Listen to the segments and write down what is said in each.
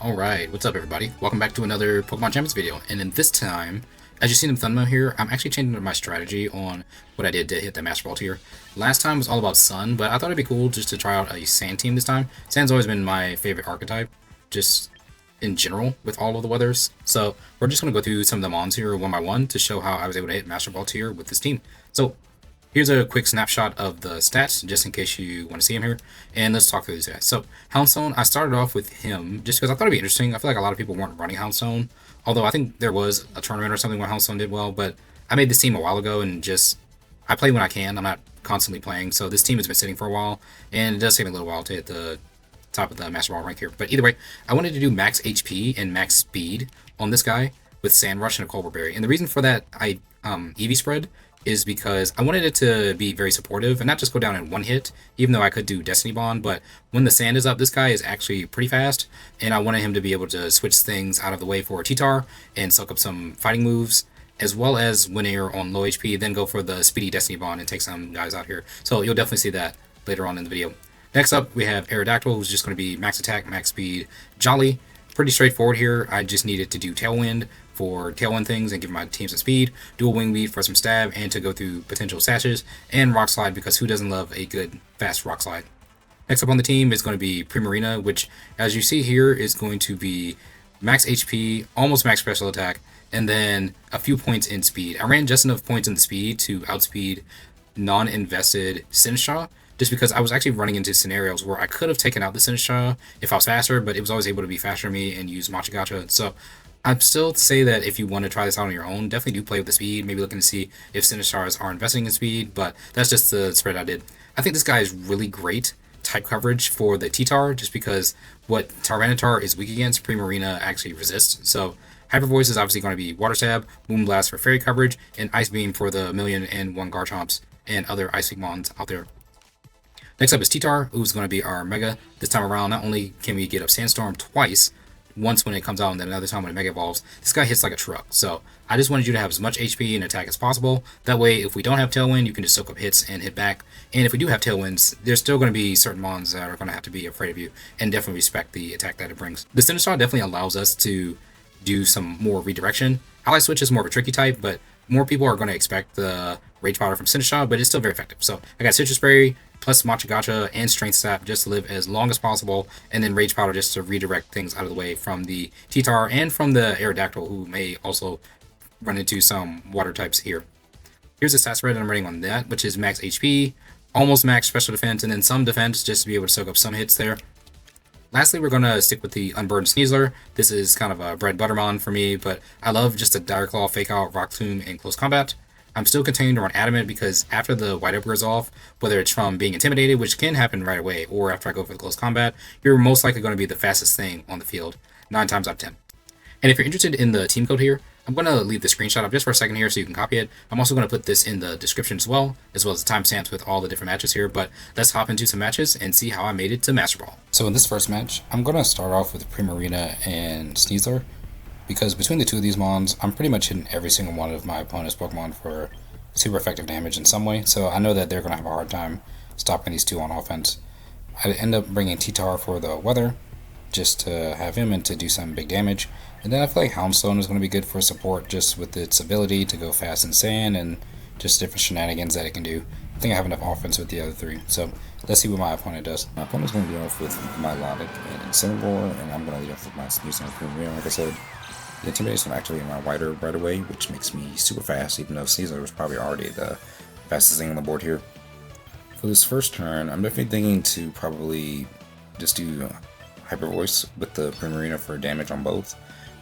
Alright, what's up everybody? Welcome back to another Pokemon Champions video, and in this time, as you see in the thumbnail here, I'm actually changing up my strategy on what I did to hit the Master Ball tier. Last time was all about Sun, but I thought it'd be cool just to try out a Sand team this time. Sand's always been my favorite archetype, just in general, with all of the weathers. So, we're just going to go through some of the mons here one by one to show how I was able to hit Master Ball tier with this team. So, here's a quick snapshot of the stats, just in case you want to see him here. And let's talk through these guys. So, Houndstone, I started off with him just because I thought it'd be interesting. I feel like a lot of people weren't running Houndstone, although I think there was a tournament or something where Houndstone did well, but I made this team a while ago and just, I play when I can. I'm not constantly playing, so this team has been sitting for a while, and it does take me a little while to hit the top of the Master Ball rank here. But either way, I wanted to do max HP and max speed on this guy with Sand Rush and a Colbur Berry. And the reason for that EV spread is because I wanted it to be very supportive and not just go down in one hit, even though I could do Destiny Bond, but when the sand is up, this guy is actually pretty fast, and I wanted him to be able to switch things out of the way for a T-Tar and soak up some fighting moves, as well as when you're on low HP, then go for the speedy Destiny Bond and take some guys out here. So you'll definitely see that later on in the video. Next up, we have Aerodactyl, who's just going to be max attack, max speed, Jolly. Pretty straightforward here. I just needed to do Tailwind for Tailwind things and give my team some speed, Dual Wing Weave for some stab and to go through potential sashes, and Rock Slide because who doesn't love a good fast Rock Slide. Next up on the team is going to be Primarina, which as you see here is going to be max HP, almost max special attack, and then a few points in speed. I ran just enough points in the speed to outspeed non-invested Sinistcha, just because I was actually running into scenarios where I could have taken out the Sinistcha if I was faster, but it was always able to be faster than me and use Machagacha. So I'd still say that if you want to try this out on your own, definitely do play with the speed, maybe looking to see if Sinistchas are investing in speed, but that's just the spread I did. I think this guy is really great type coverage for the T-Tar, just because what Tyranitar is weak against, Primarina actually resists. So Hyper Voice is obviously going to be Water Stab, Moonblast for Fairy coverage, and Ice Beam for the 1,000,001 Garchomps and other Ice Mons out there. Next up is T-Tar, who's going to be our Mega. This time around, not only can we get up Sandstorm twice, once when it comes out and then another time when it Mega Evolves, this guy hits like a truck. So I just wanted you to have as much HP and attack as possible. That way, if we don't have Tailwind, you can just soak up hits and hit back. And if we do have Tailwinds, there's still going to be certain Mons that are going to have to be afraid of you and definitely respect the attack that it brings. The Sinistcha definitely allows us to do some more redirection. Ally Switch is more of a tricky type, but more people are going to expect the Rage Powder from Sinistcha, but it's still very effective. So I got Citrus Berry, plus Machagacha and Strength Sap just to live as long as possible, and then Rage Powder just to redirect things out of the way from the T-Tar and from the Aerodactyl, who may also run into some water types here. Here's the stat spread that I'm running on that, which is max HP, almost max special defense, and then some defense just to be able to soak up some hits there. Lastly, we're going to stick with the Unburdened Sneasler. This is kind of a bread butter mon for me, but I love just a Dire Claw, Fake Out, Rock Tomb, and Close Combat. I'm still continuing to run Adamant because after the white up wears off, whether it's from being intimidated, which can happen right away, or after I go for the close combat, you're most likely going to be the fastest thing on the field, 9 times out of 10. And if you're interested in the team code here, I'm going to leave the screenshot up just for a second here so you can copy it. I'm also going to put this in the description as well as the timestamps with all the different matches here, but let's hop into some matches and see how I made it to Master Ball. So in this first match, I'm going to start off with Primarina and Sneasler, because between the two of these mons, I'm pretty much hitting every single one of my opponent's Pokemon for super effective damage in some way, so I know that they're going to have a hard time stopping these two on offense. I end up bringing T-Tar for the weather, just to have him and to do some big damage, and then I feel like Houndstone is going to be good for support just with its ability to go fast in sand and just different shenanigans that it can do. I think I have enough offense with the other three, so let's see what my opponent does. My opponent's going to lead off with Milotic and Incineroar, and I'm going to lead off with my Sneasler and Primarina, like I said. The Intimidation will activate my Wider right away, which makes me super fast, even though Sneasler was probably already the fastest thing on the board here. For this first turn, I'm definitely thinking to probably just do Hyper Voice with the Primarina for damage on both,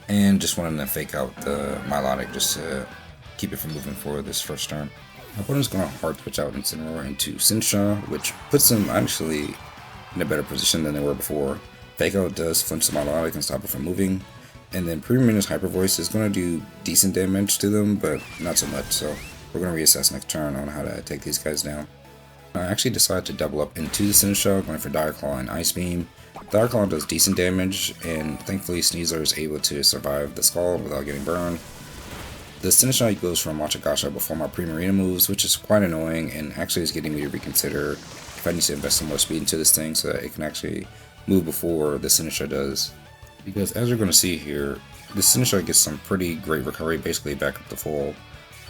and just wanting to fake out the Milotic just to keep it from moving forward this first turn. My opponent's going to hard switch out Incineroar into Sinistcha, which puts them actually in a better position than they were before. Fake out does flinch the Milotic and stop it from moving. And then Primarina's Hyper Voice is going to do decent damage to them, but not so much, so we're going to reassess next turn on how to take these guys down. I actually decided to double up into the Sinistcha, going for Dire Claw and Ice Beam. Dire Claw does decent damage, and thankfully Sneasler is able to survive the Scald without getting burned. The Sinistcha goes for Machagacha before my Primarina moves, which is quite annoying, and actually is getting me to reconsider if I need to invest some more speed into this thing so that it can actually move before the Sinistcha does. Because as you're going to see here, the Sinister gets some pretty great recovery, basically back up to full,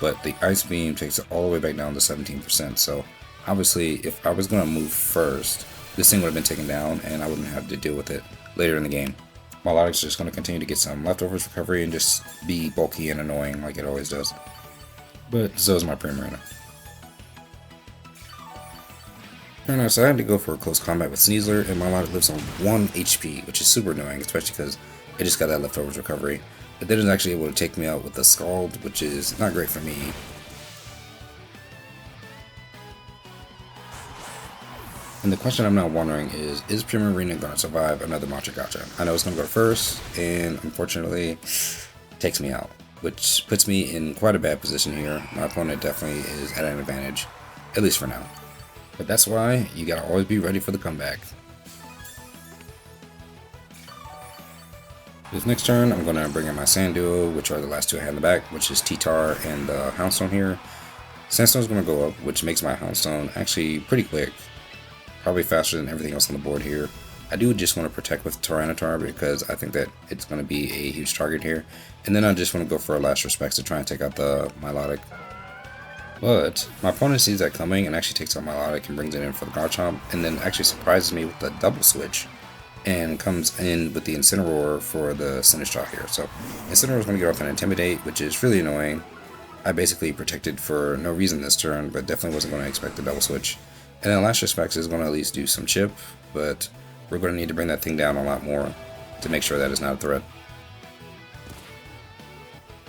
but the Ice Beam takes it all the way back down to 17%, so obviously if I was going to move first, this thing would have been taken down and I wouldn't have to deal with it later in the game. Milotic's just going to continue to get some leftovers recovery and just be bulky and annoying like it always does. But so is my Primarina. Alright, so I had to go for a close combat with Sneasler, and Milotic lives on 1 HP, which is super annoying, especially because it just got that leftovers recovery. But then it's actually able to take me out with the Scald, which is not great for me. And the question I'm now wondering is Primarina going to survive another Matcha Gotcha? I know it's going to go first, and unfortunately, takes me out, which puts me in quite a bad position here. My opponent definitely is at an advantage, at least for now. But that's why you gotta always be ready for the comeback. This next turn, I'm gonna bring in my Sand Duo, which are the last two I had in the back, which is T-Tar and the Houndstone here. Sandstone's gonna go up, which makes my Houndstone actually pretty quick. Probably faster than everything else on the board here. I do just want to protect with Tyranitar because I think that it's going to be a huge target here. And then I just want to go for a last respects to try and take out the Milotic. But my opponent sees that coming and actually takes out Milotic and brings it in for the Garchomp, and then actually surprises me with the double switch and comes in with the Incineroar for the Sinistcha here. So Incineroar is going to get off an Intimidate, which is really annoying. I basically protected for no reason this turn, but definitely wasn't going to expect the double switch. And then Last Respects is going to at least do some chip, but we're going to need to bring that thing down a lot more to make sure that it's not a threat.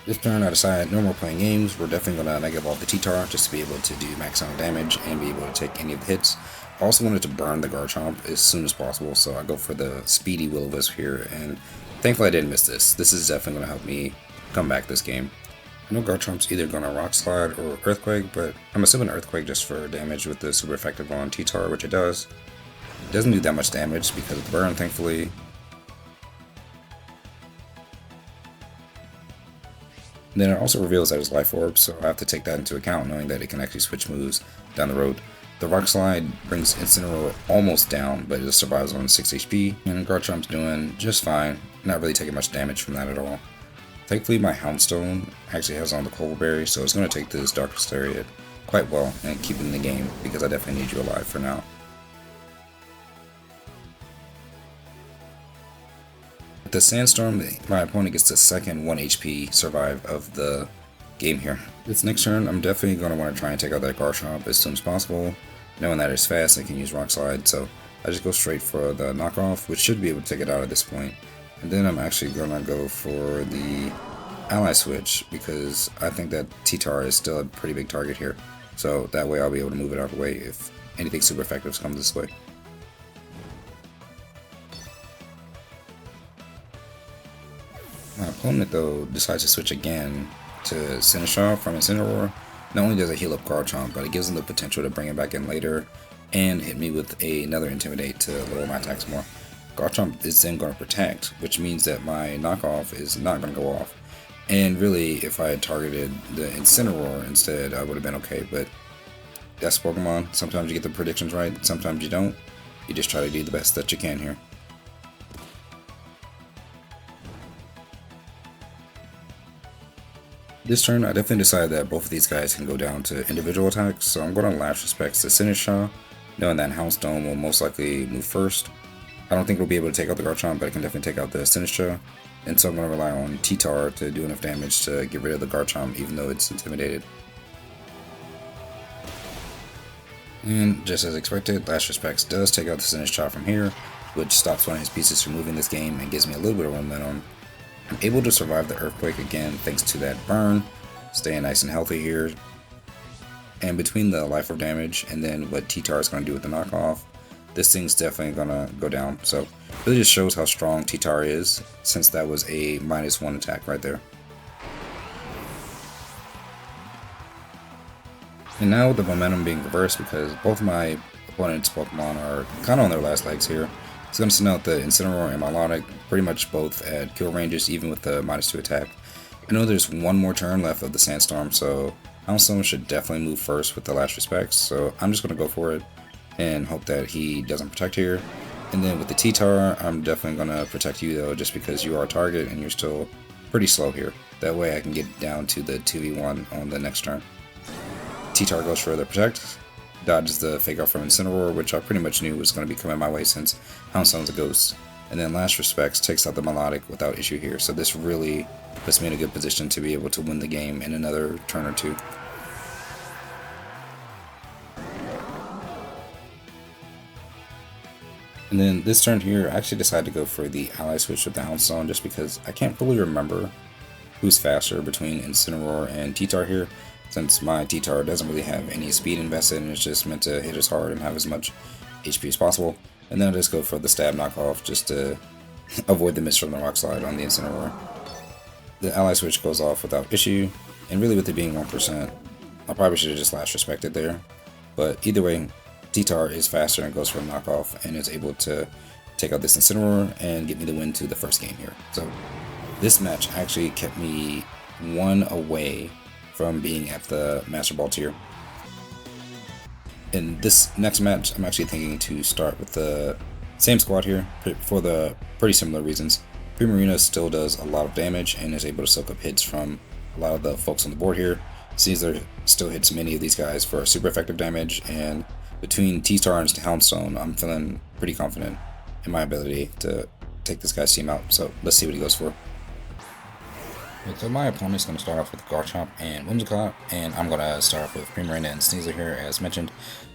This turn I decide no more playing games. We're definitely going to Mega Evolve the T-Tar just to be able to do max amount of damage and be able to take any of the hits. I also wanted to burn the Garchomp as soon as possible, so I go for the speedy Will-O-Wisp here, and thankfully I didn't miss this. This is definitely going to help me come back this game. I know Garchomp's either going to Rock Slide or Earthquake, but I'm assuming Earthquake just for damage with the super effective on T-Tar, which it does. It doesn't do that much damage because of the burn, thankfully. And then it also reveals that it's Life Orb, so I have to take that into account, knowing that it can actually switch moves down the road. The Rock Slide brings Incineroar almost down, but it survives on 6 HP, and Garchomp's doing just fine, not really taking much damage from that at all. Thankfully my Houndstone actually has on the Clover Berry, so it's going to take this Darkest Area quite well and keep it in the game, because I definitely need you alive for now. With the Sandstorm, my opponent gets the second 1 HP survive of the game here. This next turn, I'm definitely going to want to try and take out that Garchomp as soon as possible, knowing that it's fast and can use Rock Slide, so I just go straight for the knockoff, which should be able to take it out at this point. And then I'm actually going to go for the Ally Switch, because I think that T-Tar is still a pretty big target here, so that way I'll be able to move it out of the way if anything super effective comes this way. My opponent, though, decides to switch again to Sinistcha from Incineroar. Not only does it heal up Garchomp, but it gives him the potential to bring it back in later and hit me with another Intimidate to lower my attacks more. Garchomp is then going to protect, which means that my knockoff is not going to go off. And really, if I had targeted the Incineroar instead, I would have been okay, but that's Pokemon. Sometimes you get the predictions right, sometimes you don't. You just try to do the best that you can here. This turn, I definitely decided that both of these guys can go down to individual attacks, so I'm going to Last Respects to Sinistcha, knowing that Houndstone will most likely move first. I don't think we'll be able to take out the Garchomp, but I can definitely take out the Sinistcha, and so I'm going to rely on T-Tar to do enough damage to get rid of the Garchomp, even though it's intimidated. And just as expected, Last Respects does take out the Sinistcha from here, which stops one of his pieces from moving this game and gives me a little bit of momentum. I'm able to survive the Earthquake again thanks to that burn, staying nice and healthy here. And between the Life Orb damage and then what T-Tar is going to do with the knockoff, this thing's definitely going to go down. So it really just shows how strong T-Tar is, since that was a -1 attack right there. And now with the momentum being reversed, because both my opponent's Pokemon are kind of on their last legs here, it's going to send out the Incineroar and Milotic, pretty much both at kill ranges, even with the -2 attack. I know there's one more turn left of the Sandstorm, so Houndstone should definitely move first with the Last Respects, so I'm just going to go for it and hope that he doesn't protect here. And then with the T-Tar, I'm definitely going to protect you though, just because you are a target and you're still pretty slow here. That way I can get down to the 2v1 on the next turn. T-Tar goes for the protect, dodges the fake out from Incineroar, which I pretty much knew was going to be coming my way since Houndstone's a ghost. And then last respects takes out the Melodic without issue here, so this really puts me in a good position to be able to win the game in another turn or two. And then this turn here, I actually decided to go for the ally switch with the Houndstone just because I can't fully remember who's faster between Incineroar and T-Tar here, since my T-Tar doesn't really have any speed invested and it's just meant to hit as hard and have as much HP as possible. And then I just go for the stab knockoff just to avoid the miss from the rock slide on the Incineroar. The ally switch goes off without issue, and really with it being 1%, I probably should have just last respected there. But either way, T-Tar is faster and goes for a knockoff and is able to take out this Incineroar and get me the win to the first game here. So this match actually kept me one away from being at the Master Ball tier. In this next match, I'm actually thinking to start with the same squad here for the pretty similar reasons. Primarina still does a lot of damage and is able to soak up hits from a lot of the folks on the board here. Caesar still hits many of these guys for super effective damage, and between T-Tar and Houndstone, I'm feeling pretty confident in my ability to take this guy's team out. So let's see what he goes for. So my opponent's going to start off with Garchomp and Whimsicott, and I'm going to start off with Primarina and Sneasler here, as mentioned.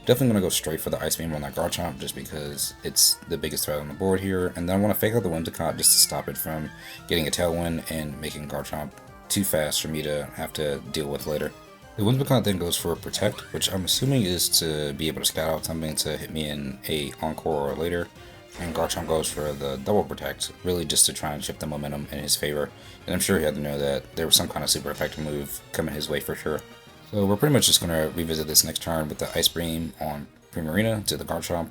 Definitely going to go straight for the Ice Beam on that Garchomp, just because it's the biggest threat on the board here, and then I want to fake out the Whimsicott just to stop it from getting a Tailwind and making Garchomp too fast for me to have to deal with later. The Whimsicott then goes for a Protect, which I'm assuming is to be able to scout out something to hit me in a Encore or later. And Garchomp goes for the double protect, really just to try and shift the momentum in his favor. And I'm sure he had to know that there was some kind of super effective move coming his way for sure. So we're pretty much just going to revisit this next turn with the Ice Beam on Primarina to the Garchomp.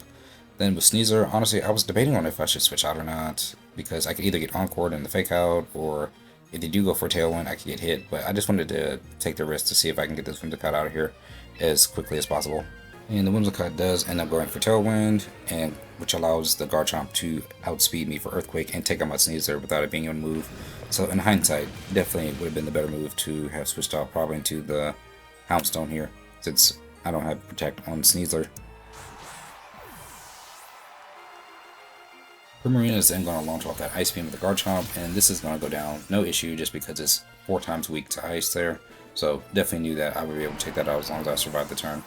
Then with Sneasler, honestly, I was debating on if I should switch out or not, because I could either get Encored in the fake out, or if they do go for a Tailwind, I could get hit. But I just wanted to take the risk to see if I can get this Whimsicott out of here as quickly as possible. And the Whimsicott does end up going for Tailwind, and which allows the Garchomp to outspeed me for Earthquake and take out my Sneasler without it being able to move. So in hindsight, definitely would have been the better move to have switched out probably into the Houndstone here, since I don't have Protect on Sneasler. Primarina is then going to launch off that Ice Beam with the Garchomp, and this is going to go down no issue just because it's 4 times weak to Ice there. So definitely knew that I would be able to take that out as long as I survived the turn.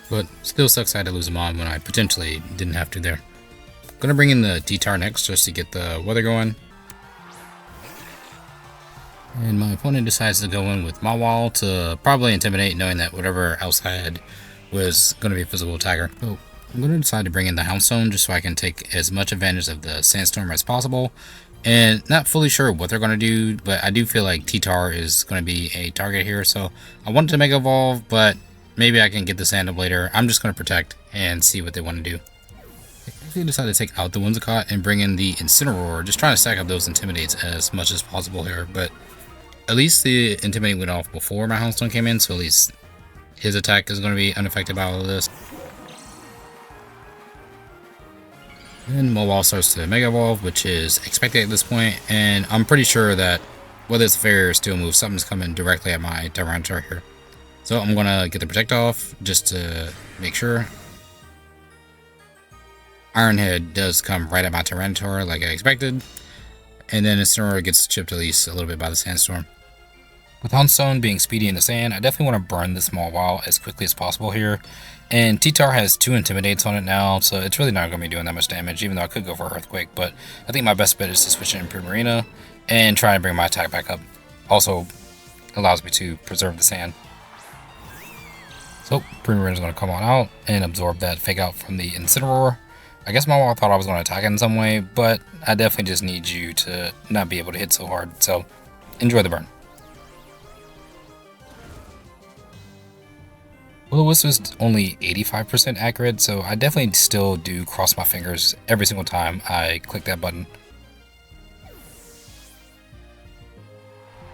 But still sucks I had to lose him on when I potentially didn't have to there. Gonna bring in the T-Tar next just to get the weather going. And my opponent decides to go in with Mawile to probably intimidate, knowing that whatever else I had was going to be a physical attacker. So I'm going to decide to bring in the Houndstone just so I can take as much advantage of the Sandstorm as possible. And not fully sure what they're going to do, but I do feel like T-Tar is going to be a target here. So I wanted to Mega Evolve, but maybe I can get the Sand up later. I'm just going to Protect and see what they want to do. I actually decided to take out the Whimsicott and bring in the Incineroar, just trying to stack up those Intimidates as much as possible here. But at least the Intimidate went off before my Houndstone came in, so at least his attack is going to be unaffected by all of this. And Mawile starts to Mega Evolve, which is expected at this point, and I'm pretty sure that whether it's fair or steel move, something's coming directly at my Tyranitar here. So I'm going to get the Protect off just to make sure. Iron Head does come right at my Tyranitar like I expected. And then Incineroar gets chipped at least a little bit by the Sandstorm. With Houndstone being speedy in the sand, I definitely want to burn this Mawile as quickly as possible here. And T-Tar has 2 Intimidates on it now, so it's really not going to be doing that much damage, even though I could go for Earthquake. But I think my best bet is to switch it in Primarina and try and bring my attack back up. Also allows me to preserve the sand. So Primarina is going to come on out and absorb that fake out from the Incineroar. I guess Mawile thought I was going to attack it in some way, but I definitely just need you to not be able to hit so hard. So enjoy the burn. Well, this was only 85% accurate, so I definitely still do cross my fingers every single time I click that button.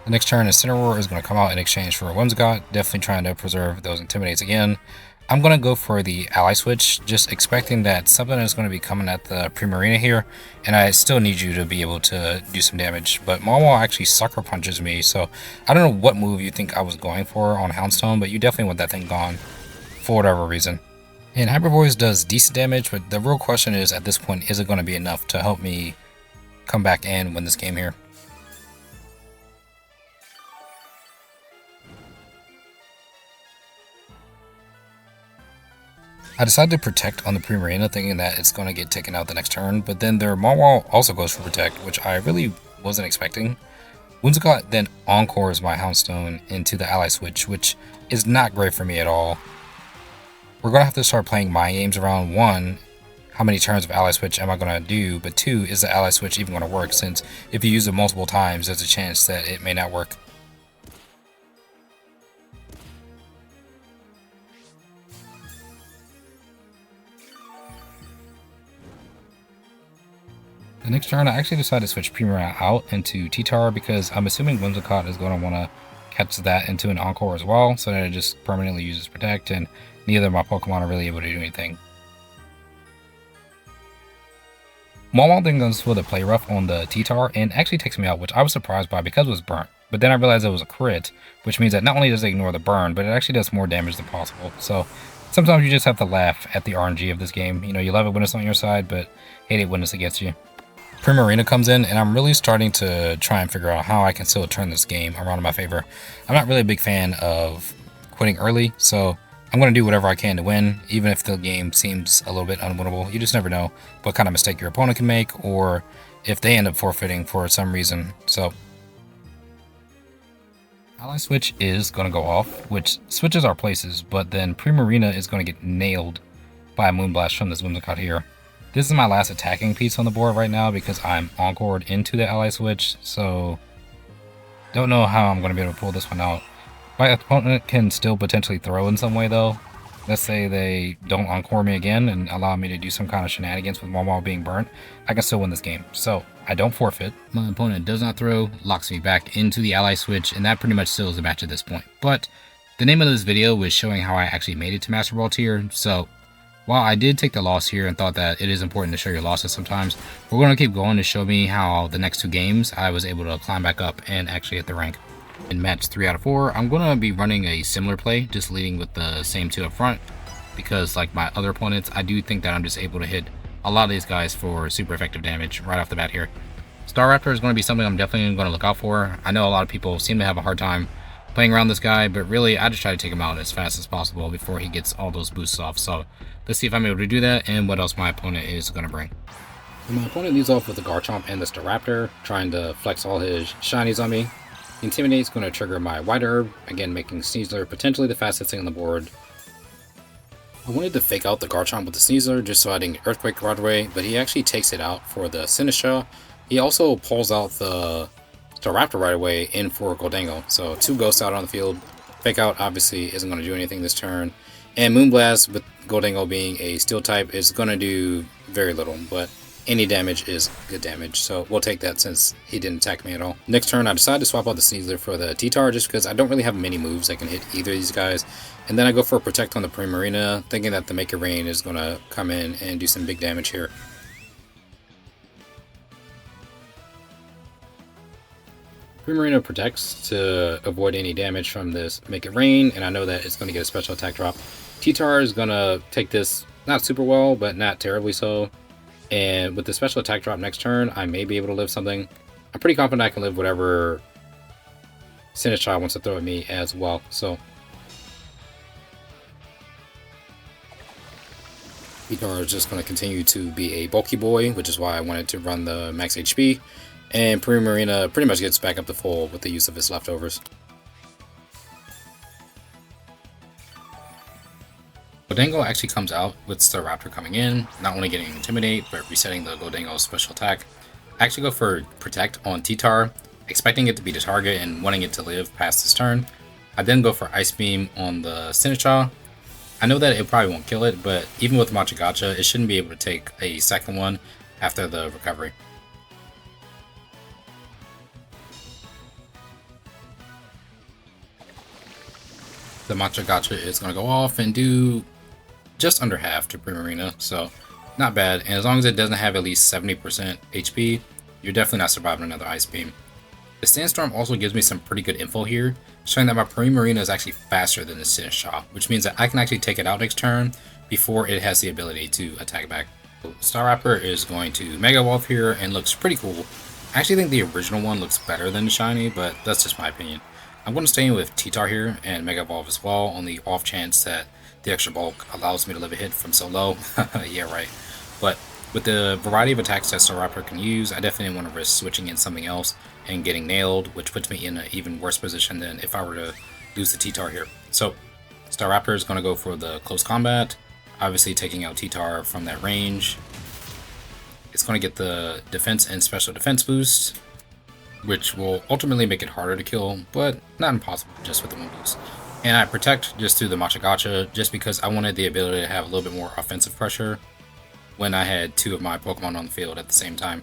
The next turn, Incineroar is going to come out in exchange for a Whimsicott, definitely trying to preserve those Intimidates again. I'm going to go for the ally switch, just expecting that something is going to be coming at the Primarina here, and I still need you to be able to do some damage. But Mawa actually sucker punches me, so I don't know what move you think I was going for on Houndstone, but you definitely want that thing gone for whatever reason. And Hyper Voice does decent damage, but the real question is, at this point, is it going to be enough to help me come back and win this game here? I decided to protect on the Primarina, thinking that it's going to get taken out the next turn, but then their Marwall also goes for protect, which I really wasn't expecting. Whimsicott then encores my Houndstone into the ally switch, which is not great for me at all. We're going to have to start playing mind games around 1, how many turns of ally switch am I going to do, but 2, is the ally switch even going to work, since if you use it multiple times, there's a chance that it may not work. The next turn, I actually decided to switch Primarina out into T-Tar because I'm assuming Whimsicott is going to want to catch that into an Encore as well, so that it just permanently uses Protect, and neither of my Pokemon are really able to do anything. Maul then goes for the Play Rough on the T-Tar and actually takes me out, which I was surprised by because it was burnt. But then I realized it was a crit, which means that not only does it ignore the burn, but it actually does more damage than possible. So sometimes you just have to laugh at the RNG of this game. You know, you love it when it's on your side, but hate it when it's against you. Primarina comes in, and I'm really starting to try and figure out how I can still turn this game around in my favor. I'm not really a big fan of quitting early, so I'm going to do whatever I can to win, even if the game seems a little bit unwinnable. You just never know what kind of mistake your opponent can make, or if they end up forfeiting for some reason. So Ally Switch is going to go off, which switches our places, but then Primarina is going to get nailed by a Moonblast from this Whimsicott here. This is my last attacking piece on the board right now because I'm encored into the ally switch, so don't know how I'm going to be able to pull this one out. My opponent can still potentially throw in some way though. Let's say they don't encore me again and allow me to do some kind of shenanigans with Momo being burnt. I can still win this game, so I don't forfeit. My opponent does not throw, locks me back into the ally switch, and that pretty much seals the match at this point. But the name of this video was showing how I actually made it to Master Ball tier, so while I did take the loss here and thought that it is important to show your losses sometimes, we're going to keep going to show me how the next 2 games I was able to climb back up and actually hit the rank. In match 3 out of 4, I'm going to be running a similar play, just leading with the same 2 up front, because like my other opponents, I do think that I'm just able to hit a lot of these guys for super effective damage right off the bat here. Staraptor is going to be something I'm definitely going to look out for. I know a lot of people seem to have a hard time playing around this guy, but really I just try to take him out as fast as possible before he gets all those boosts off. So let's see if I'm able to do that and what else my opponent is going to bring. So my opponent leads off with the Garchomp and the Staraptor, trying to flex all his shinies on me. Intimidate is going to trigger my White Herb, again making Sneasler potentially the fastest thing on the board. I wanted to fake out the Garchomp with the Sneasler just so I didn't get Earthquake right away, but he actually takes it out for the Sinistcha. He also pulls out the Staraptor right away in for Goldango. So 2 ghosts out on the field. Fake out obviously isn't going to do anything this turn. And Moonblast, with Goldango being a steel type, is going to do very little, but any damage is good damage. So we'll take that since he didn't attack me at all. Next turn, I decided to swap out the Sneasler for the T-Tar just because I don't really have many moves that can hit either of these guys. And then I go for a Protect on the Primarina, thinking that the Make It Rain is going to come in and do some big damage here. Primarina protects to avoid any damage from this Make It Rain, and I know that it's going to get a special attack drop. T-Tar is going to take this not super well, but not terribly so. And with the special attack drop next turn, I may be able to live something. I'm pretty confident I can live whatever Sinistcha wants to throw at me as well. So T-Tar is just going to continue to be a bulky boy, which is why I wanted to run the max HP. And Primarina pretty much gets back up to full with the use of his leftovers. Goldango actually comes out with Staraptor coming in, not only getting Intimidate, but resetting the Goldango special attack. I actually go for Protect on T-Tar, expecting it to be the target and wanting it to live past this turn. I then go for Ice Beam on the Sinistcha. I know that it probably won't kill it, but even with Machagacha, it shouldn't be able to take a second one after the recovery. The Machagacha is going to go off and do just under half to Primarina, so not bad. And as long as it doesn't have at least 70% HP, you're definitely not surviving another Ice Beam. The Sandstorm also gives me some pretty good info here, showing that my Primarina is actually faster than the Sinistcha, which means that I can actually take it out next turn before it has the ability to attack back. Staraptor is going to Mega Evolve here and looks pretty cool. I actually think the original one looks better than the shiny, but that's just my opinion. I'm going to stay in with T-Tar here and Mega Evolve as well, on the off chance that the extra bulk allows me to live a hit from so low. Yeah, right. But with the variety of attacks that Staraptor can use, I definitely want to risk switching in something else and getting nailed, which puts me in an even worse position than if I were to lose the T-Tar here. So Staraptor is going to go for the close combat, obviously taking out T-Tar from that range. It's going to get the defense and special defense boost, which will ultimately make it harder to kill, but not impossible just with the 1 boost. And I protect just through the Machagacha, just because I wanted the ability to have a little bit more offensive pressure when I had 2 of my Pokemon on the field at the same time.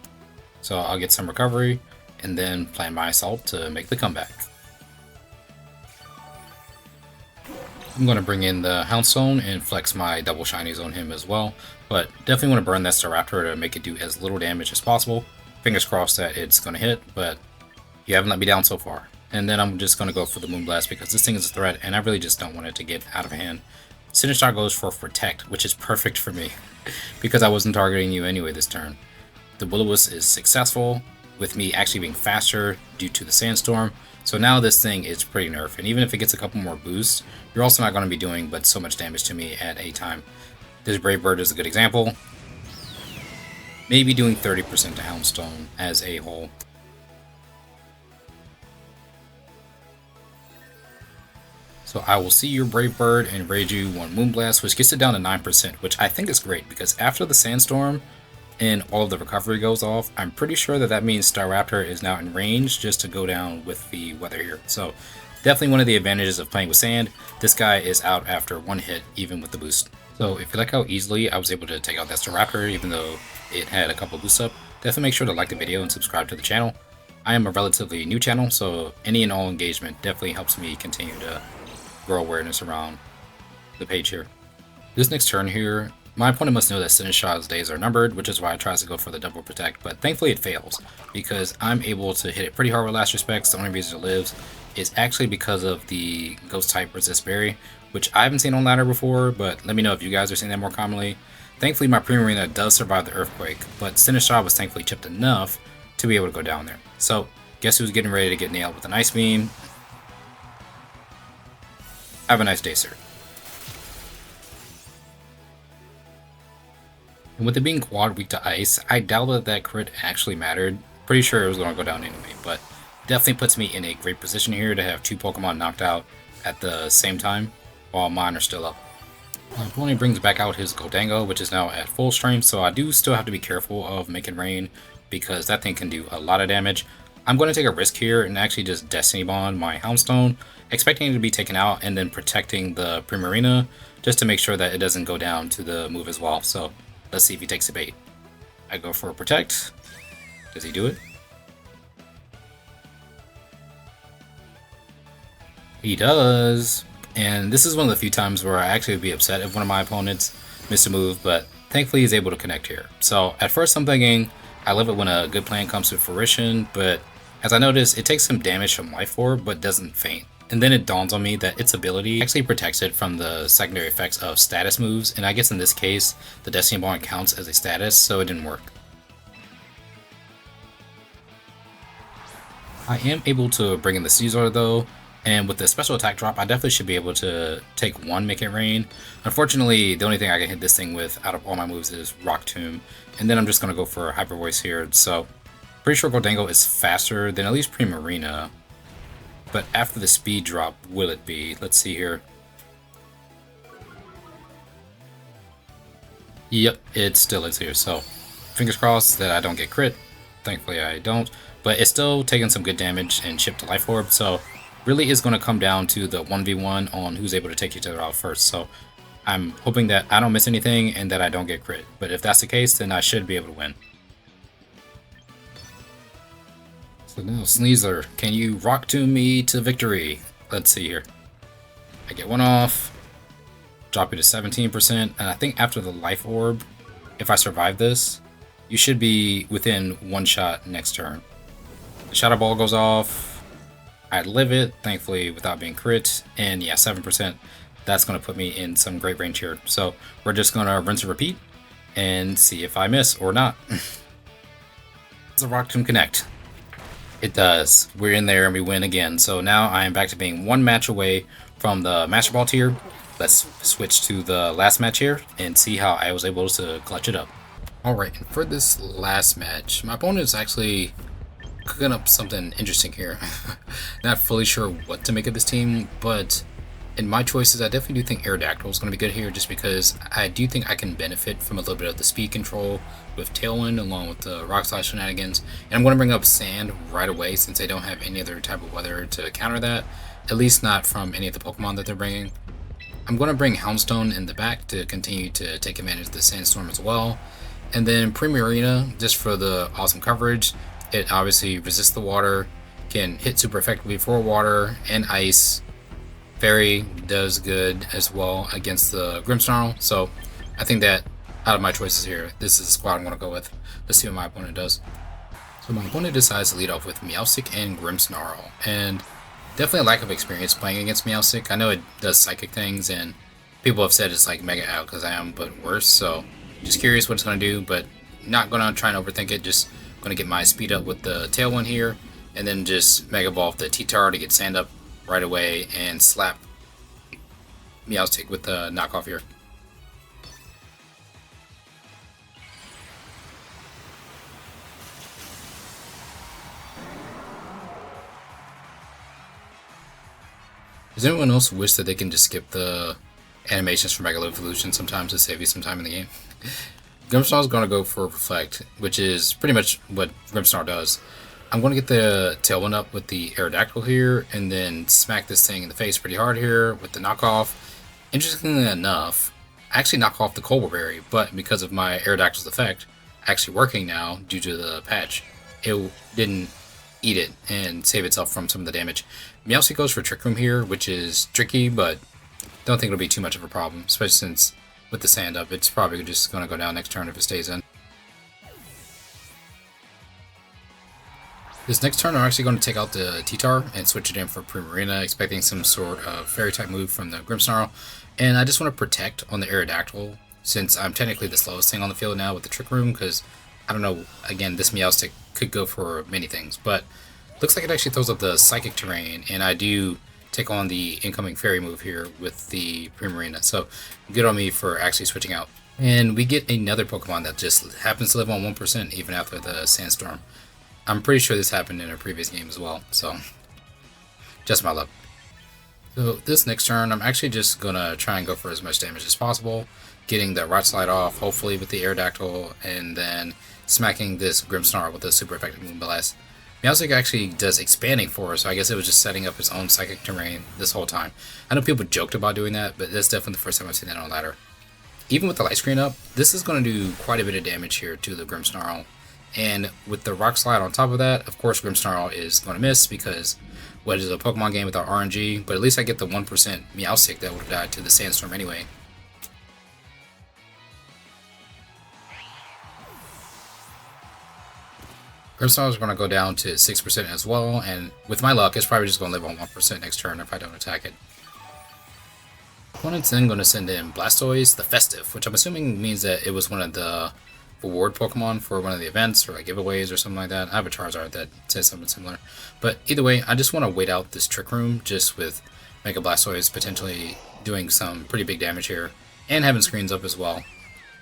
So I'll get some recovery, and then plan my assault to make the comeback. I'm going to bring in the Houndstone and flex my double shinies on him as well, but definitely want to burn that Staraptor to make it do as little damage as possible. Fingers crossed that it's going to hit, but you haven't let me down so far. And then I'm just going to go for the Moonblast because this thing is a threat and I really just don't want it to get out of hand. Sinistcha goes for Protect, which is perfect for me because I wasn't targeting you anyway this turn. The Will-O-Wisp is successful with me actually being faster due to the Sandstorm. So now this thing is pretty nerfed, and even if it gets a couple more boosts, you're also not going to be doing but so much damage to me at a time. This Brave Bird is a good example. Maybe doing 30% to Houndstone as a whole. So I will see your Brave Bird and raid you 1 Moonblast, which gets it down to 9%, which I think is great because after the Sandstorm and all of the recovery goes off, I'm pretty sure that that means Staraptor is now in range just to go down with the weather here. So definitely one of the advantages of playing with sand. This guy is out after 1 hit, even with the boost. So if you like how easily I was able to take out that Staraptor, even though it had a couple boosts up, definitely make sure to like the video and subscribe to the channel. I am a relatively new channel, so any and all engagement definitely helps me continue to grow awareness around the page here. This next turn here, my opponent must know that Sinistcha's days are numbered, which is why it tries to go for the double protect, but thankfully it fails, because I'm able to hit it pretty hard with Last Respects. The only reason it lives is actually because of the Ghost type Resist Berry, which I haven't seen on ladder before, but let me know if you guys are seeing that more commonly. Thankfully my Primarina does survive the Earthquake, but Sinistcha was thankfully chipped enough to be able to go down there. So guess who's getting ready to get nailed with an Ice Beam? Have a nice day, sir. And with it being quad weak to ice, I doubt that that crit actually mattered. Pretty sure it was going to go down anyway, but definitely puts me in a great position here to have 2 Pokemon knocked out at the same time, while mine are still up. My opponent brings back out his Goldango, which is now at full strength, so I do still have to be careful of making rain, because that thing can do a lot of damage. I'm going to take a risk here and actually just Destiny Bond my Houndstone, expecting it to be taken out, and then protecting the Primarina, just to make sure that it doesn't go down to the move as well. So let's see if he takes the bait. I go for a Protect. Does he do it? He does. And this is one of the few times where I actually would be upset if one of my opponents missed a move, but thankfully he's able to connect here. So at first I'm thinking, I love it when a good plan comes to fruition, but as I noticed, it takes some damage from Life Orb, but doesn't faint. And then it dawns on me that its ability actually protects it from the secondary effects of status moves, and I guess in this case, the Destiny Bond counts as a status, so it didn't work. I am able to bring in the Caesar though, and with the special attack drop, I definitely should be able to take 1 Make It Rain. Unfortunately, the only thing I can hit this thing with out of all my moves is Rock Tomb, and then I'm just going to go for Hyper Voice here, so pretty sure Goldango is faster than at least Primarina. But after the speed drop, will it be? Let's see here. Yep, it still is here, so fingers crossed that I don't get crit. Thankfully I don't, but it's still taking some good damage and chipped to Life Orb, so really is going to come down to the 1v1 on who's able to take each other out first. So I'm hoping that I don't miss anything and that I don't get crit, but if that's the case, then I should be able to win. So now, Sneasler, can you Rock Tomb me to victory? Let's see here. I get 1 off. drop you to 17%, and I think after the life orb, if I survive this, you should be within one shot next turn. The shadow ball goes off, I live it, thankfully without being crit, and yeah, 7%, that's going to put me in some great range here. So we're just going to rinse and repeat, and see if I miss or not. Does the Rock Tomb connect? It does. We're in there and we win again. So now I am back to being one match away from the Master Ball tier. Let's switch to the last match here and see how I was able to clutch it up. Alright, and for this last match, my opponent is actually cooking up something interesting here. Not fully sure what to make of this team, but in my choices, I definitely do think Aerodactyl is going to be good here just because I do think I can benefit from a little bit of the speed control with Tailwind along with the Rock Slide shenanigans. And I'm going to bring up Sand right away since I don't have any other type of weather to counter that, at least not from any of the Pokemon that they're bringing. I'm going to bring Houndstone in the back to continue to take advantage of the Sandstorm as well. And then Primarina, just for the awesome coverage. It obviously resists the water, can hit super effectively for water and ice. Fairy does good as well against the Grimmsnarl, so I think that out of my choices here, this is the squad I'm going to go with. Let's see what my opponent does. So my opponent decides to lead off with Meowstic and Grimmsnarl, and definitely a lack of experience playing against Meowstic. I know it does psychic things, and people have said it's like Mega Out because I am, but worse, so just curious what it's going to do, but not going to try and overthink it, just going to get my speed up with the Tailwind here, and then just Mega Ball the T-Tar to get Sand up right away and slap Meowstic with the knockoff here. Does anyone else wish that they can just skip the animations for Mega Evolution sometimes to save you some time in the game? Grimmsnarl is going to go for Reflect, which is pretty much what Grimmsnarl does. I'm going to get the Tailwind up with the Aerodactyl here, and then smack this thing in the face pretty hard here with the knockoff. Interestingly enough, I actually knock off the Cobble Berry, but because of my Aerodactyl's effect actually working now due to the patch, it didn't eat it and save itself from some of the damage. Meowstic goes for Trick Room here, which is tricky, but don't think it'll be too much of a problem, especially since with the Sand up, it's probably just going to go down next turn if it stays in. This next turn, I'm actually going to take out the T-Tar and switch it in for Primarina, expecting some sort of Fairy-type move from the Grimmsnarl. And I just want to protect on the Aerodactyl, since I'm technically the slowest thing on the field now with the Trick Room, because, I don't know, again, this Meowstic could go for many things, but looks like it actually throws up the Psychic Terrain, and I do take on the incoming Fairy move here with the Primarina, so good on me for actually switching out. And we get another Pokemon that just happens to live on 1% even after the Sandstorm. I'm pretty sure this happened in a previous game as well, so just my luck. So this next turn, I'm actually just going to try and go for as much damage as possible, getting the Rock Slide off, hopefully with the Aerodactyl, and then smacking this Grimmsnarl with a super effective Moonblast. Meowstic actually does Expanding Force, so I guess it was just setting up its own Psychic Terrain this whole time. I know people joked about doing that, but that's definitely the first time I've seen that on a ladder. Even with the light screen up, this is going to do quite a bit of damage here to the Grimmsnarl. And with the Rock Slide on top of that, of course Grimmsnarl is going to miss because what is a Pokemon game without RNG, but at least I get the 1% Meowstic that would have died to the Sandstorm anyway. Grimmsnarl is going to go down to 6% as well, and with my luck, it's probably just going to live on 1% next turn if I don't attack it. Opponent's then going to send in Blastoise, the Festive, which I'm assuming means that it was one of the reward Pokemon for one of the events or like giveaways or something like that. I have a Charizard that says something similar. But either way, I just want to wait out this Trick Room just with Mega Blastoise potentially doing some pretty big damage here and having screens up as well.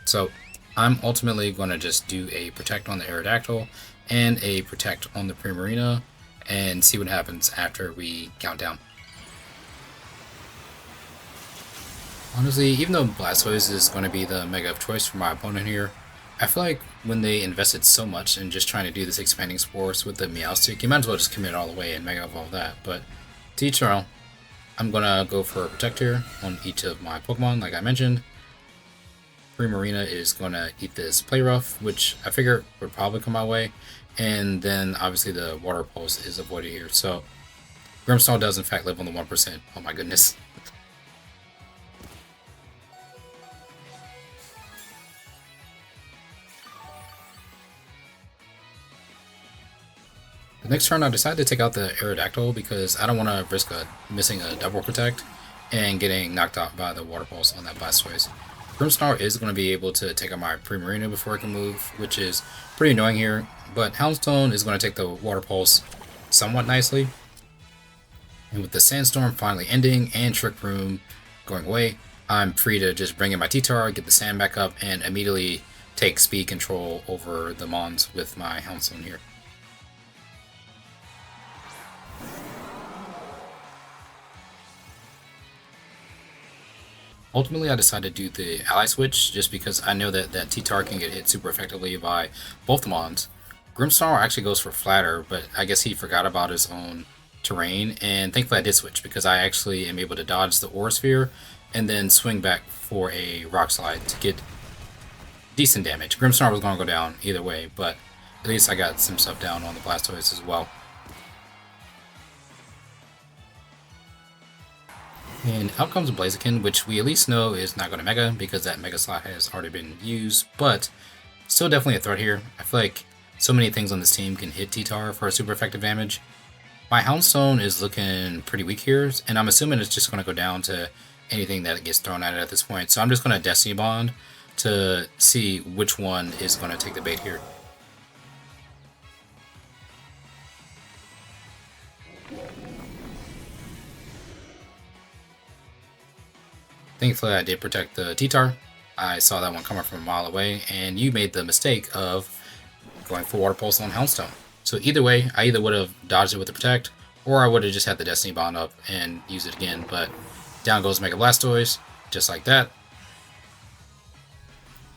So I'm ultimately going to just do a Protect on the Aerodactyl and a Protect on the Primarina and see what happens after we count down. Honestly, even though Blastoise is going to be the Mega of choice for my opponent here, I feel like when they invested so much in just trying to do this Expanding Spores with the Meowstic, you might as well just commit all the way and Mega Evolve that. But to each their own. I'm going to go for a Protect here on each of my Pokemon, like I mentioned. Primarina is going to eat this Play Rough, which I figure would probably come my way. And then obviously the Water Pulse is avoided here. So Grimmsnarl does in fact live on the 1%. Oh my goodness. The next turn I decided to take out the Aerodactyl because I don't want to risk missing a double protect and getting knocked out by the Water Pulse on that Blastoise. Grimmsnarl is going to be able to take out my Primarina before it can move, which is pretty annoying here, but Houndstone is going to take the Water Pulse somewhat nicely. And with the Sandstorm finally ending and Trick Room going away, I'm free to just bring in my T-Tar, get the sand back up, and immediately take speed control over the Mons with my Houndstone here. Ultimately, I decided to do the ally switch just because I know that T-Tar can get hit super effectively by both the Mons. Grimmsnarl actually goes for Flatter, but I guess he forgot about his own terrain, and thankfully I did switch because I actually am able to dodge the Aura Sphere and then swing back for a Rock Slide to get decent damage. Grimmsnarl was going to go down either way, but at least I got some stuff down on the Blastoise as well. And out comes Blaziken, which we at least know is not going to Mega because that Mega slot has already been used, but still definitely a threat here. I feel like so many things on this team can hit T-Tar for super effective damage. My Houndstone is looking pretty weak here, and I'm assuming it's just going to go down to anything that gets thrown at it at this point. So I'm just going to Destiny Bond to see which one is going to take the bait here. Thankfully, I did protect the T-Tar. I saw that one coming from a mile away, and you made the mistake of going for Water Pulse on Houndstone. So either way, I either would have dodged it with the Protect, or I would have just had the Destiny Bond up and used it again, but down goes Mega Blastoise, just like that.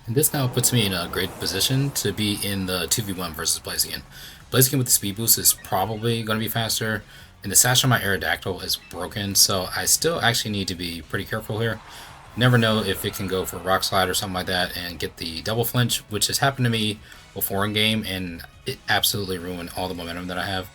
And this now puts me in a great position to be in the 2v1 versus Blaziken. Blaziken with the speed boost is probably going to be faster, and the sash on my Aerodactyl is broken, so I still actually need to be pretty careful here. Never know if it can go for Rock Slide or something like that and get the double flinch, which has happened to me before in game, and it absolutely ruined all the momentum that I have.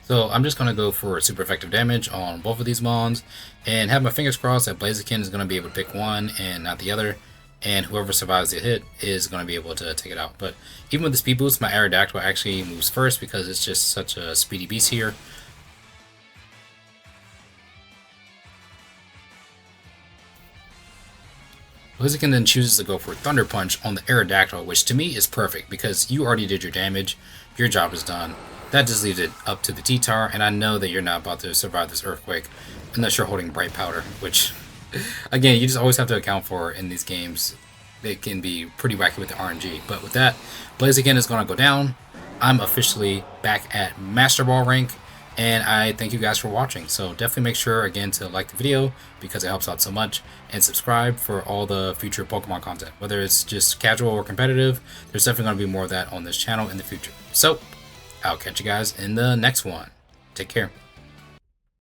So I'm just going to go for super effective damage on both of these Mons, and have my fingers crossed that Blaziken is going to be able to pick one and not the other, and whoever survives the hit is going to be able to take it out. But even with the speed boost, my Aerodactyl actually moves first because it's just such a speedy beast here. Blaziken then chooses to go for Thunder Punch on the Aerodactyl, which to me is perfect because you already did your damage, your job is done. That just leaves it up to the T-Tar, and I know that you're not about to survive this Earthquake unless you're holding Bright Powder, which, again, you just always have to account for in these games. It can be pretty wacky with the RNG, but with that, Blaziken is going to go down. I'm officially back at Master Ball rank, and I thank you guys for watching. So definitely make sure, again, to like the video because it helps out so much, and subscribe for all the future Pokemon content. Whether it's just casual or competitive, there's definitely going to be more of that on this channel in the future. So I'll catch you guys in the next one. Take care.